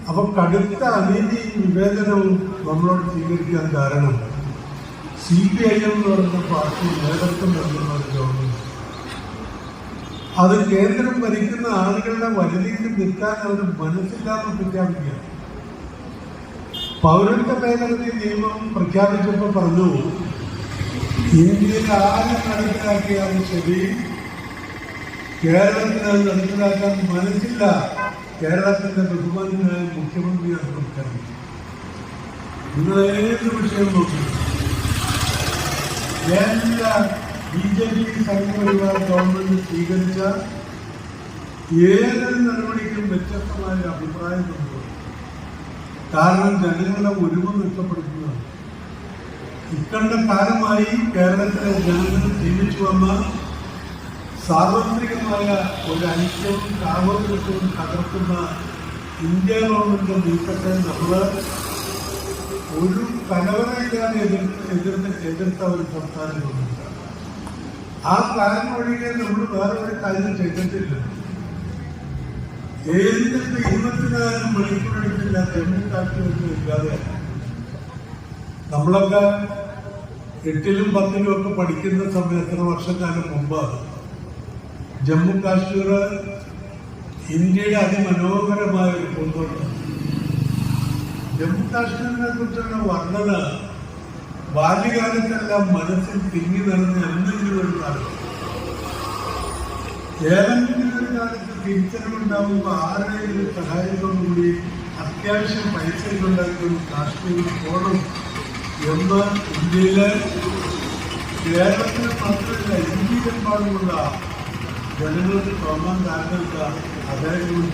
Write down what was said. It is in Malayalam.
അപ്പൊ കടുത്ത അനീതിയും വിവേചനവും നമ്മളോട് സ്വീകരിക്കാൻ കാരണം CPIM എന്ന് പറയുന്ന പാർട്ടി നേതൃത്വം നൽകുന്ന ഒരു ഗവൺമെന്റ്. അത് കേന്ദ്രം ഭരിക്കുന്ന ആളുകളുടെ വരിയിൽ നിൽക്കാൻ അവർ മനസ്സില്ലാതെ പ്രഖ്യാപിക്കുക. പൗരത്വ ഭേദഗതി നിയമം പ്രഖ്യാപിച്ചപ്പോൾ പറഞ്ഞു, ഇന്ത്യയിൽ ആരും നടപ്പിലാക്കിയാലും ശരി, കേരളത്തിൽ അത് നടപ്പിലാക്കാൻ മനസ്സില്ല. കേരളത്തിന്റെ ബഹുമാനായ മുഖ്യമന്ത്രിയാണ് പ്രഖ്യാപിച്ചത്. നിങ്ങൾ ഏത് വിഷയം നോക്കി, എല്ലാ BJP സംഘപരിവാർ ഗവൺമെന്റ് സ്വീകരിച്ച ഏതൊരു നടപടിക്കും വ്യത്യസ്തമായ അഭിപ്രായം കൊണ്ടുപോകും. കാരണം ജനങ്ങളെ ഒരുമ നഷ്ടപ്പെടുത്തുന്നതാണ്. ഇക്കണ്ട കാലമായി കേരളത്തിലെ ജനങ്ങൾ ജീവിച്ചു വന്ന സാർവത്രികമായ ഒരു ഐക്യവും സാഹോദര്യവും തകർക്കുന്ന ഇന്ത്യ ഗവൺമെന്റ് നീക്കത്തെ നമ്മൾ ഒരു കലവറയില്ലാതെ എതിർത്ത ഒരു സംസ്ഥാന ഗവൺമെന്റ്. ആ പ്ലാൻ ഒഴികെ നമ്മൾ വേറെ ഒരു കാര്യം ചെയ്തിട്ടില്ല. 24 മണിക്കൂറെടുത്തില്ല ജമ്മു കാശ്മീരിൽ ഇല്ലാതെ. നമ്മളൊക്കെ 8ലും 10ലും ഒക്കെ പഠിക്കുന്ന സമയം എത്ര വർഷക്കാലം മുമ്പാണ് ജമ്മു കാശ്മീർ ഇന്ത്യയുടെ അതിമനോഹരമായ ഒരു പൂന്തോട്ടം. ജമ്മു കാശ്മീരിനെ കുറിച്ചുള്ള വർണ്ണന ബാല്യകാലത്തെല്ലാം മനസ്സിൽ തിങ്ങി നിറഞ്ഞ എന്തെങ്കിലും ഒരു കാലം, ഏതെങ്കിലും ഒരു കാലത്ത് തിരിച്ചറിവുണ്ടാകുമ്പോൾ ആരുടെയും സഹായത്തോടുകൂടി അത്യാവശ്യം പൈസകളുണ്ടാക്കിയൊരു കാശ്മീരിൽ പോകണം എന്ന് ഇന്ത്യയിലെ കേരളത്തിൽ മാത്രമല്ല ഇന്ത്യയിലെമ്പാടുമുള്ള ജനങ്ങൾക്ക് തോന്നാൻ കാരണം അദ്ദേഹം